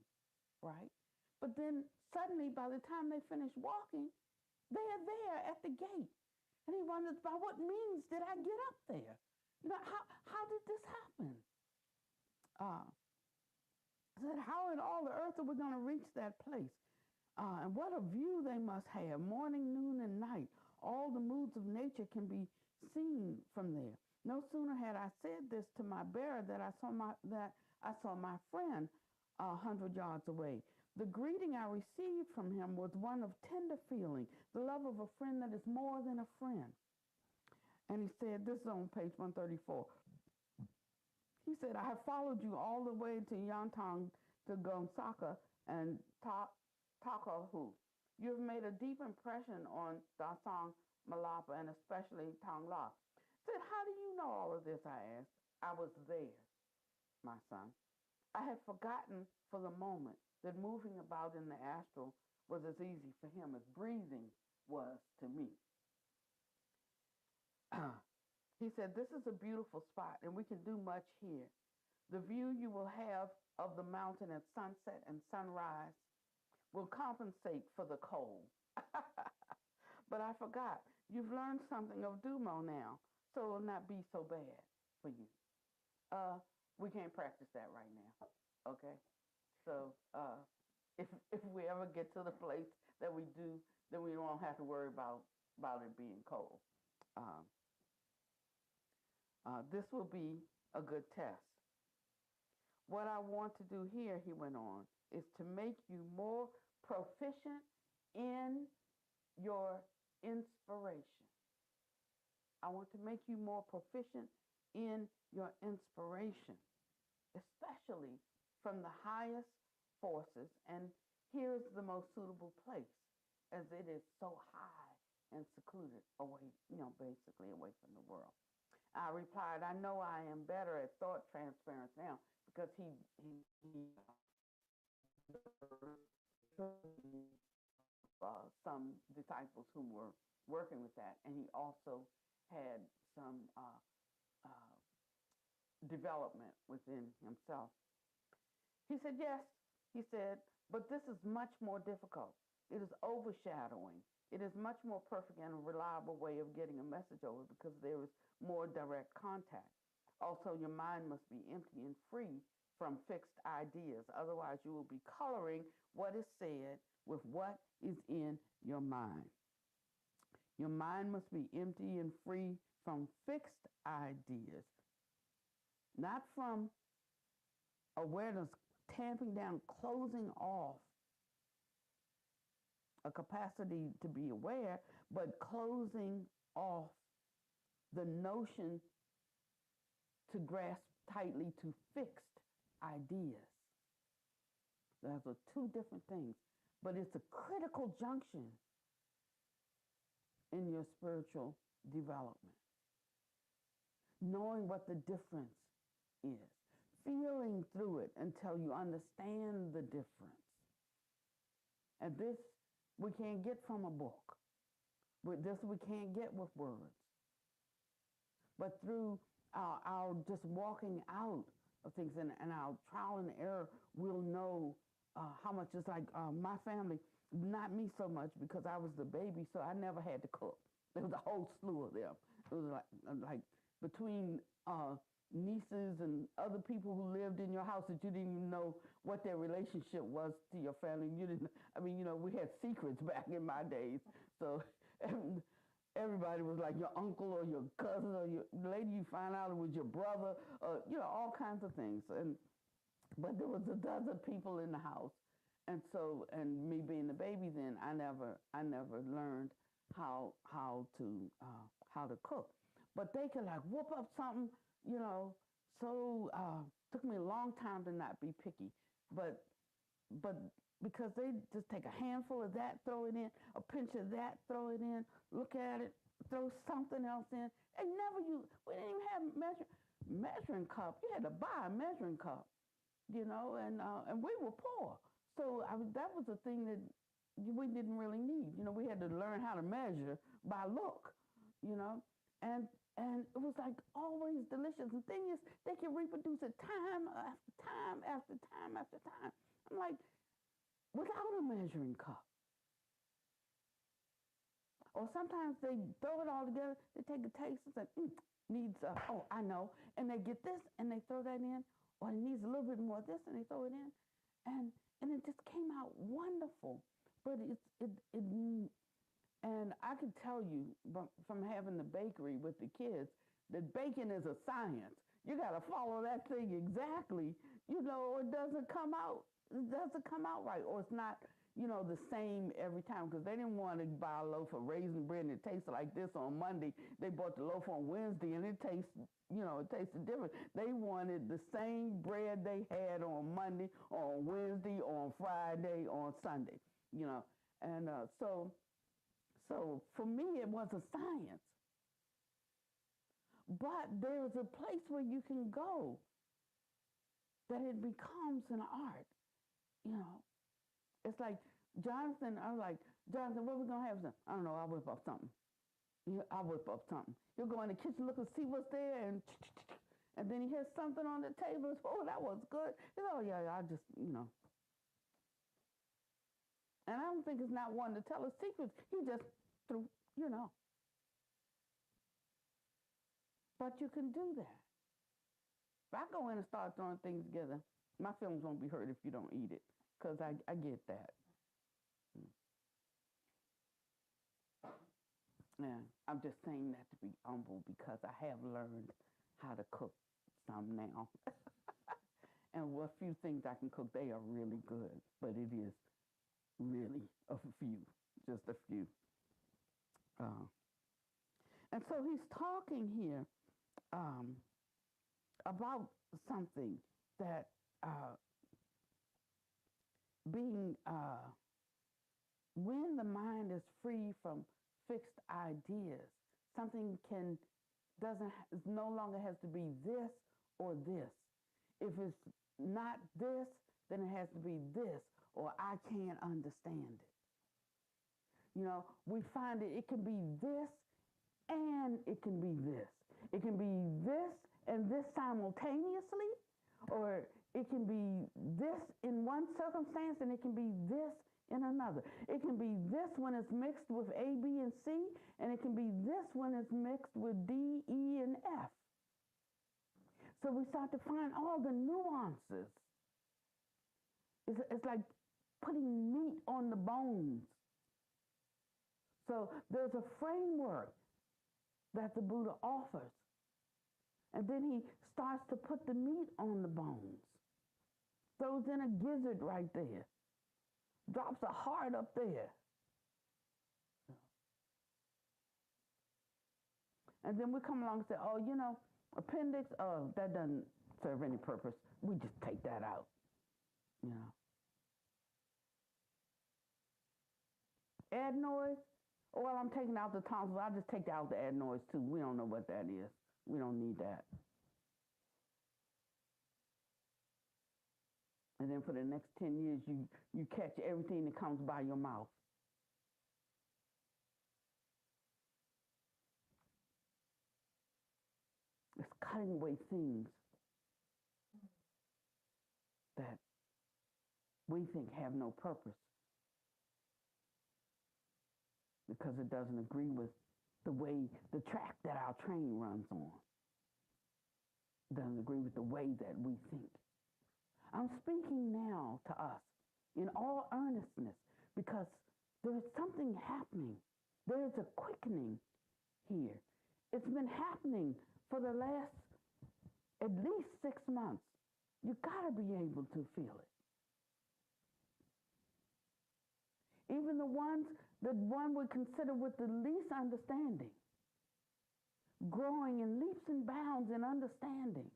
right? But then suddenly, by the time they finish walking, they're there at the gate, and he wonders, by what means did I get up there? How did this happen? I said, how in all the earth are we going to reach that place? And what a view they must have, morning, noon, and night. All the moods of nature can be seen from there. No sooner had I said this to my bearer that I saw my friend 100 yards away. The greeting I received from him was one of tender feeling, the love of a friend that is more than a friend. And he said, this is on page 134. He said, I have followed you all the way to Yantang, to Gonsaka, and Takahu. You have made a deep impression on Dasang Malapa, and especially Tangla. Said, how do you know all of this, I asked. I was there, my son. I had forgotten for the moment that moving about in the astral was as easy for him as breathing was to me. He said, this is a beautiful spot, and we can do much here. The view you will have of the mountain at sunset and sunrise will compensate for the cold. But I forgot, you've learned something of Dumo now, so it will not be so bad for you. We can't practice that right now, okay? So if we ever get to the place that we do, then we won't have to worry about it being cold. This will be a good test. What I want to do here, he went on, is to make you more proficient in your inspiration. I want to make you more proficient in your inspiration, especially from the highest forces. And here's the most suitable place, as it is so high and secluded away, basically away from the world. I replied, I know I am better at thought transference now, because he some disciples who were working with that, and he also had some development within himself. He said, yes, he said, but this is much more difficult. It is overshadowing. It is much more perfect and a reliable way of getting a message over because there is more direct contact. Also, your mind must be empty and free from fixed ideas. Otherwise, you will be coloring what is said with what is in your mind. Your mind must be empty and free from fixed ideas, not from awareness, tamping down, closing off a capacity to be aware, but closing off the notion to grasp tightly to fixed ideas. Those are two different things, but it's a critical junction in your spiritual development. Knowing what the difference is, feeling through it until you understand the difference. And this we can't get from a book. This we can't get with words. But through our just walking out of things and our trial and error, we'll know how much it's like my family, not me so much because I was the baby, so I never had to cook. There was a whole slew of them. It was like between nieces and other people who lived in your house that you didn't even know what their relationship was to your family. You didn't. I mean, we had secrets back in my days, so everybody was like your uncle or your cousin or the lady you find out it was your brother, all kinds of things. But there was a dozen people in the house, and me being the baby, then I never learned how to cook. But they could like whoop up something, So took me a long time to not be picky, but because they just take a handful of that, throw it in, a pinch of that, throw it in, look at it, throw something else in, and we didn't even have measuring cup. You had to buy a measuring cup, and we were poor, so that was a thing that we didn't really need. We had to learn how to measure by look, and it was like always delicious. The thing is, they can reproduce it time after time after time after time. I'm like, without a measuring cup. Or sometimes they throw it all together, they take a taste and say, needs, I know. And they get this and they throw that in, or it needs a little bit more of this and they throw it in. And it just came out wonderful. But and I can tell you from having the bakery with the kids that baking is a science. You got to follow that thing exactly, or it doesn't come out. It doesn't come out right, or it's not, the same every time, because they didn't want to buy a loaf of raisin bread and it tasted like this on Monday. They bought the loaf on Wednesday and it tasted different. They wanted the same bread they had on Monday, on Wednesday, on Friday, on Sunday, and so for me, it was a science. But there's a place where you can go that it becomes an art, It's like, Jonathan, I was like, Jonathan, what are we going to have? I don't know, I'll whip up something. I'll whip up something. He'll go in the kitchen, look and see what's there, and then he has something on the table. Oh, that was good. He said, oh, yeah, I just, And I don't think it's not one to tell us secrets. He just threw, But you can do that. If I go in and start throwing things together, my feelings won't be hurt if you don't eat it, because I get that. Yeah, I'm just saying that to be humble because I have learned how to cook some now. And a few things I can cook, they are really good, but it is really a few, just a few. And so he's talking here about something that being when the mind is free from fixed ideas, something no longer has to be this or this. If it's not this, then it has to be this, or I can't understand it. We find it can be this and it can be this. It can be this and this simultaneously, or it can be this in one circumstance and it can be this in another. It can be this when it's mixed with A, B, and C, and it can be this when it's mixed with D, E, and F. So we start to find all the nuances. It's like putting meat on the bones. So there's a framework that the Buddha offers. And then he starts to put the meat on the bones. Throws in a gizzard right there. Drops a heart up there. And then we come along and say, oh, you know, appendix, oh, that doesn't serve any purpose. We just take that out, you know. Adenoids, well, I'm taking out the tonsils. I'll just take out the adenoids too. We don't know what that is. We don't need that. And then for the next 10 years, you catch everything that comes by your mouth. It's cutting away things that we think have no purpose because it doesn't agree with the way, the track that our train runs on. It doesn't agree with the way that we think. I'm speaking now to us in all earnestness because there is something happening. There is a quickening here. It's been happening for the last at least 6 months. You gotta be able to feel it. Even the one we consider with the least understanding, growing in leaps and bounds in understanding.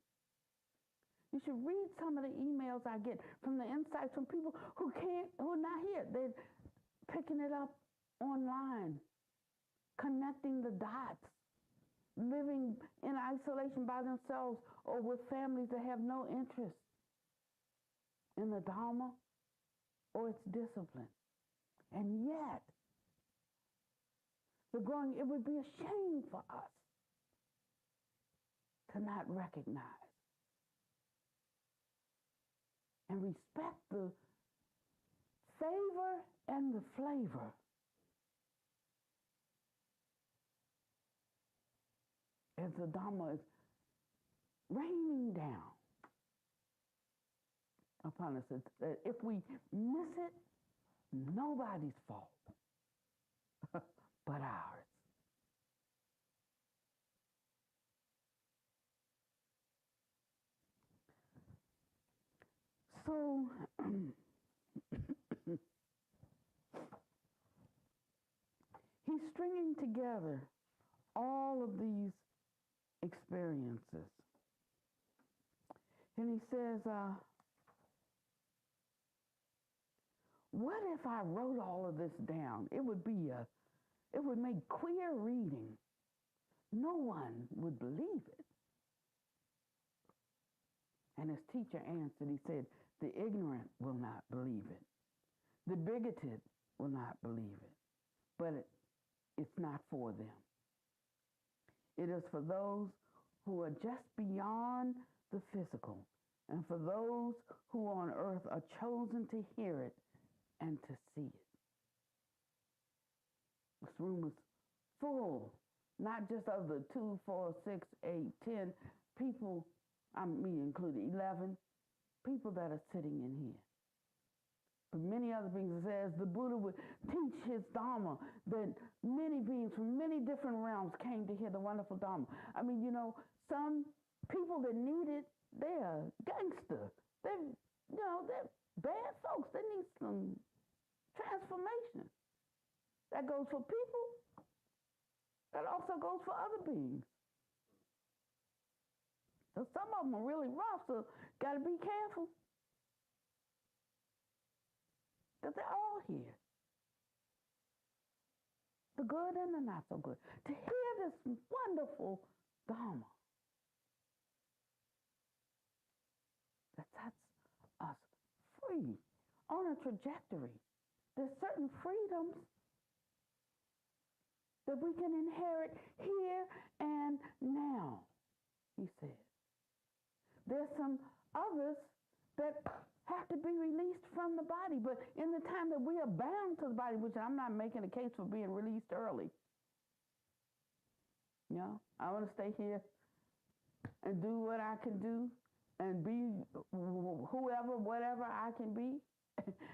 You should read some of the emails I get from the insights from people who are not here. They're picking it up online, connecting the dots, living in isolation by themselves or with families that have no interest in the Dharma or its discipline. And yet, it would be a shame for us to not recognize and respect the favor and the flavor as the Dhamma is raining down upon us. If we miss it, nobody's fault but ours. So, he's stringing together all of these experiences. And he says, what if I wrote all of this down? It would make queer reading. No one would believe it. And his teacher answered, he said, the ignorant will not believe it. The bigoted will not believe it. But it's not for them. It is for those who are just beyond the physical and for those who on earth are chosen to hear it and to see it. This room is full, not just of the 2, 4, 6, 8, 10 people, me included, 11 people that are sitting in here. But many other beings, it says the Buddha would teach his Dharma, that many beings from many different realms came to hear the wonderful Dharma. I mean, you know, some people that need it, they're gangster. They're bad folks. They need some transformation. That goes for people. That also goes for other beings. So some of them are really rough, so got to be careful. Because they're all here. The good and the not so good. To hear this wonderful Dharma that sets us free on a trajectory. There's certain freedoms that we can inherit here and now, he said. There's some others that have to be released from the body. But in the time that we are bound to the body, which I'm not making a case for being released early. You know, I want to stay here and do what I can do and be whoever, whatever I can be.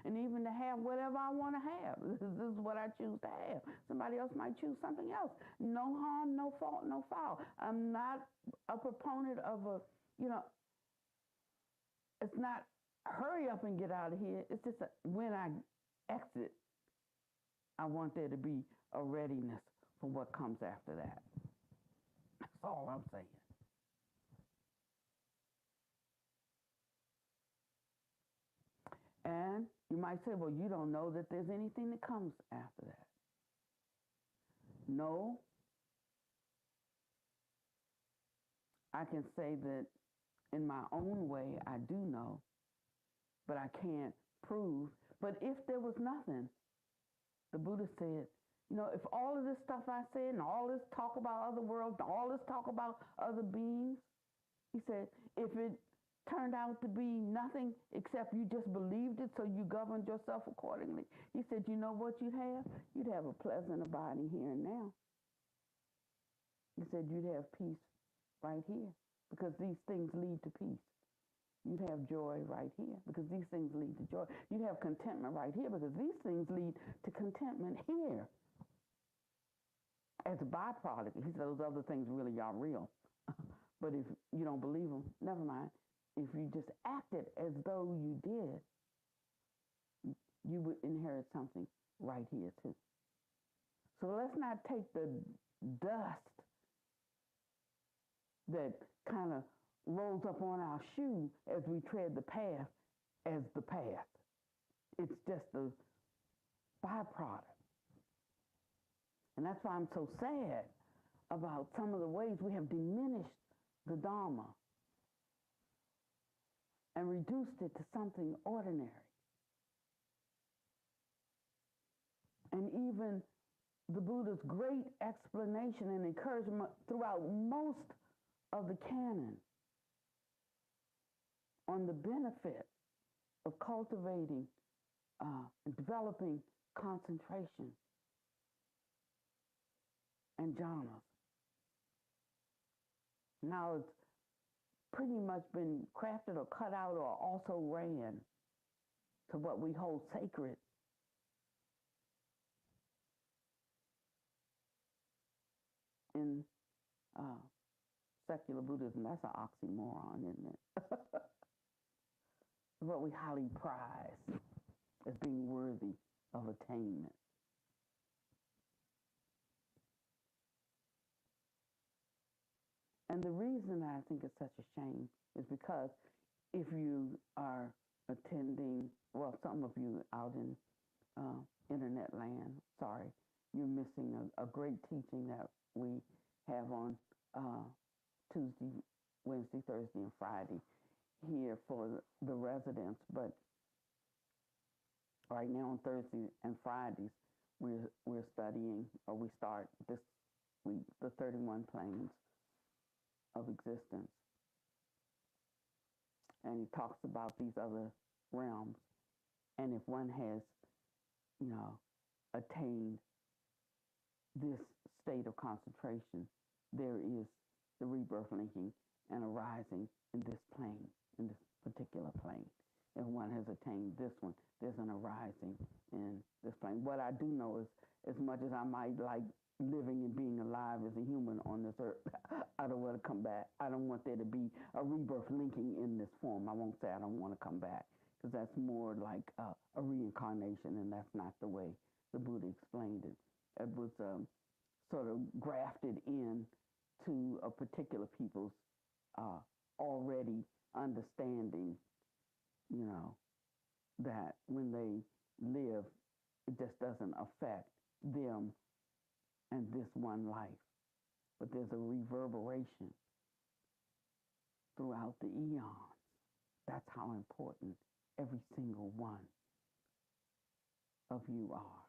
And even to have whatever I want to have. This is what I choose to have. Somebody else might choose something else. No harm, no fault, no foul. I'm not a proponent of it's not hurry up and get out of here. It's just when I exit, I want there to be a readiness for what comes after that. That's all I'm saying. And you might say, well, you don't know that there's anything that comes after that. No. I can say that in my own way, I do know, but I can't prove. But if there was nothing, the Buddha said, you know, if all of this stuff I said and all this talk about other worlds, all this talk about other beings, he said, if it turned out to be nothing except you just believed it, so you governed yourself accordingly. He said, you know what you'd have? You'd have a pleasant abiding here and now. He said you'd have peace right here because these things lead to peace. You'd have joy right here because these things lead to joy. You'd have contentment right here because these things lead to contentment here. As a byproduct, he said those other things really are real. But if you don't believe them, never mind. If you just acted as though you did, you would inherit something right here too. So let's not take the dust that kind of rolls up on our shoe as we tread the path as the path. It's just a byproduct. And that's why I'm so sad about some of the ways we have diminished the Dharma and reduced it to something ordinary. And even the Buddha's great explanation and encouragement throughout most of the canon on the benefit of cultivating and developing concentration and jhanas. Now it's pretty much been crafted or cut out or also ran to what we hold sacred. In secular Buddhism, that's an oxymoron, isn't it? What we highly prize as being worthy of attainment. And the reason I think it's such a shame is because if you are attending, well, some of you out in internet land, sorry, you're missing a great teaching that we have on Tuesday, Wednesday, Thursday, and Friday here for the residents. But right now on Thursday and Fridays, we're studying, or we start this week, the 31 planes of existence. And he talks about these other realms. And if one has, attained this state of concentration, there is the rebirth linking and arising in this plane, in this particular plane. If one has attained this one, there's an arising in this plane. What I do know is, as much as I might like living and being alive as a human on this earth, I don't want to come back. I don't want there to be a rebirth linking in this form. I won't say I don't want to come back, because that's more like a reincarnation, and that's not the way the Buddha explained it. It was sort of grafted in to a particular people's already understanding, that when they live, it just doesn't affect them and this one life. But there's a reverberation throughout the eons. That's how important every single one of you are.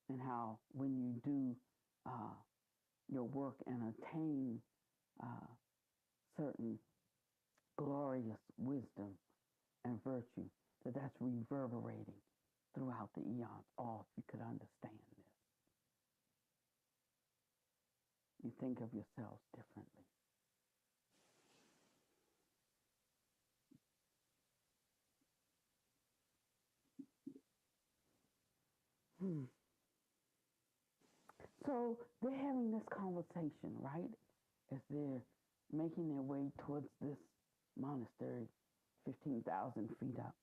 And how when you do your work and attain certain glorious wisdom and virtue, that's reverberating throughout the eons. Oh, if you could understand this, you think of yourselves differently. So they're having this conversation, right? As they're making their way towards this monastery, 15,000 feet up.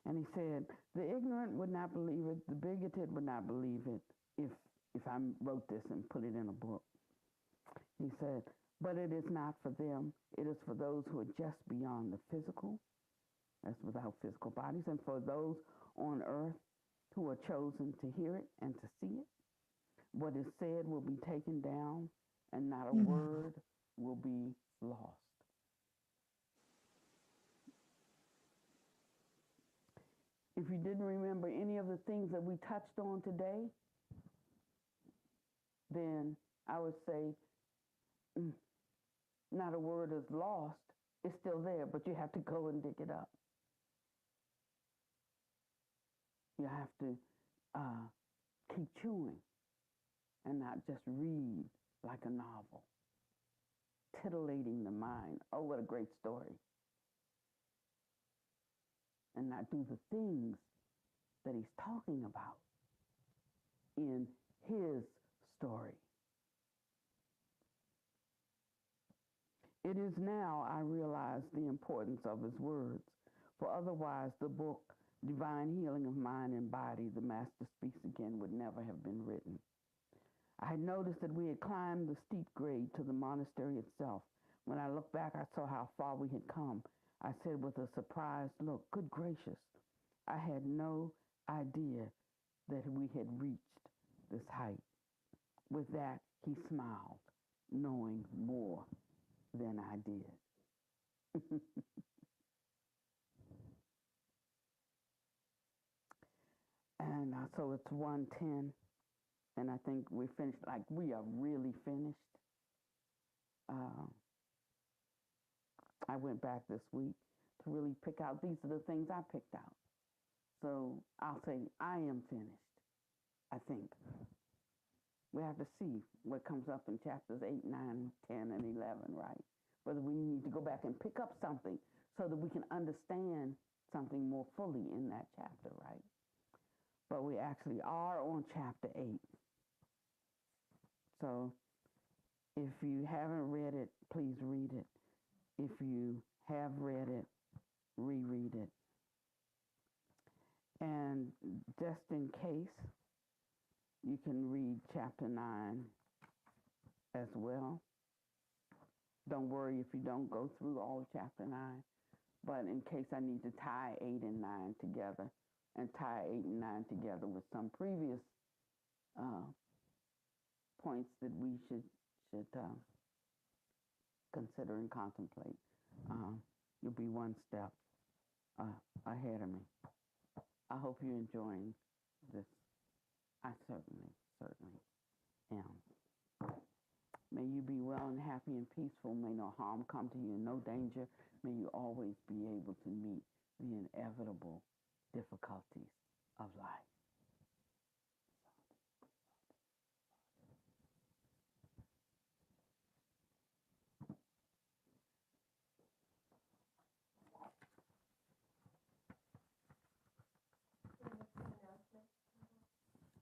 And he said, the ignorant would not believe it, the bigoted would not believe it if I wrote this and put it in a book. He said, but it is not for them. It is for those who are just beyond the physical, that's without physical bodies, and for those on earth who are chosen to hear it and to see it. What is said will be taken down, and not a word will be lost. If you didn't remember any of the things that we touched on today, then I would say not a word is lost. It's still there, but you have to go and dig it up. You have to keep chewing and not just read like a novel, titillating the mind. Oh, what a great story. And not do the things that he's talking about in his story. It is now I realize the importance of his words, for otherwise the book, Divine Healing of Mind and Body, the Master Speaks Again, would never have been written. I had noticed that we had climbed the steep grade to the monastery itself. When I looked back, I saw how far we had come. I said with a surprised look, good gracious, I had no idea that we had reached this height. With that, he smiled, knowing more than I did. And so it's 1:10, and I think we're finished. Like, we are really finished. I went back this week to really pick out, these are the things I picked out. So I'll say I am finished, I think. We have to see what comes up in chapters 8, 9, 10, and 11, right? Whether we need to go back and pick up something so that we can understand something more fully in that chapter, right? But we actually are on chapter 8. So if you haven't read it, please read it. If you have read it, reread it. And just in case, you can read chapter 9 as well. Don't worry if you don't go through all of chapter 9. But in case I need to tie 8 and 9 together, and tie 8 and 9 together with some previous points that we should consider and contemplate, you'll be one step ahead of me. I hope you're enjoying this. I certainly am. May you be well and happy and peaceful. May no harm come to you, no danger. May you always be able to meet the inevitable difficulties of life.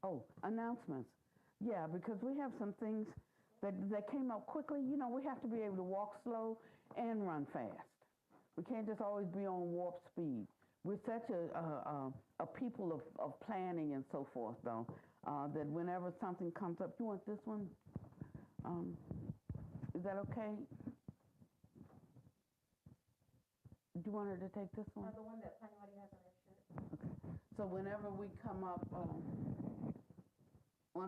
Oh, announcements. Yeah, because we have some things that came up quickly. You know, we have to be able to walk slow and run fast. We can't just always be on warp speed. We're such a people of planning and so forth, though, that whenever something comes up, you want this one? Is that okay? Do you want her to take this one? The one that Tanya already has on her shirt. Okay. So whenever we come up on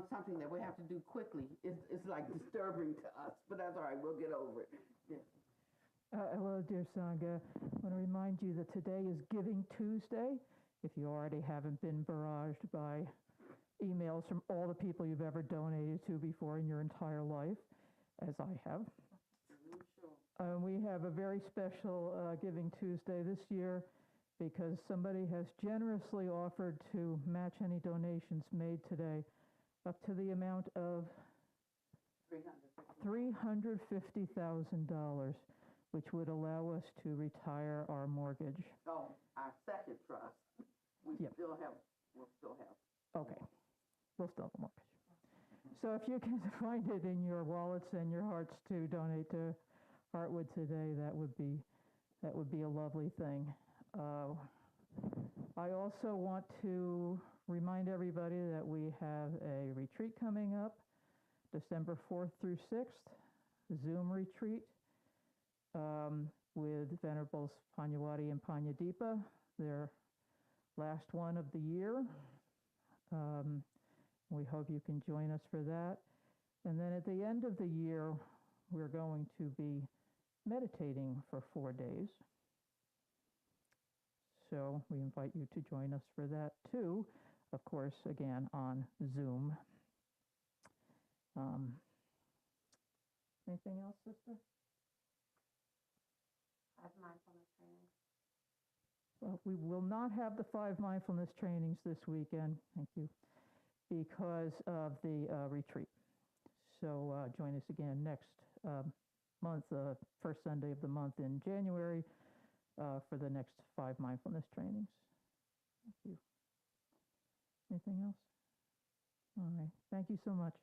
something that we have to do quickly, it's like disturbing to us, but that's all right. We'll get over it. Yeah. Hello, dear Sangha. I want to remind you that today is Giving Tuesday. If you already haven't been barraged by emails from all the people you've ever donated to before in your entire life, as I have. Sure. We have a very special Giving Tuesday this year because somebody has generously offered to match any donations made today up to the amount of $350,000, which would allow us to retire our mortgage. Oh, our second trust. We'll still have. Okay, we'll still have a mortgage. So if you can find it in your wallets and your hearts to donate to Heartwood today, that would be a lovely thing. I also want to remind everybody that we have a retreat coming up, December 4th through 6th, Zoom retreat with Venerables Panyawati and Panyadeepa, their last one of the year. We hope you can join us for that. And then at the end of the year, we're going to be meditating for 4 days. So we invite you to join us for that too, of course, again, on Zoom. Anything else, sister? 5 mindfulness trainings. Well, we will not have the 5 mindfulness trainings this weekend, thank you, because of the retreat. So join us again next month, first Sunday of the month in January, for the next 5 mindfulness trainings. Thank you. Anything else? All right. Thank you so much.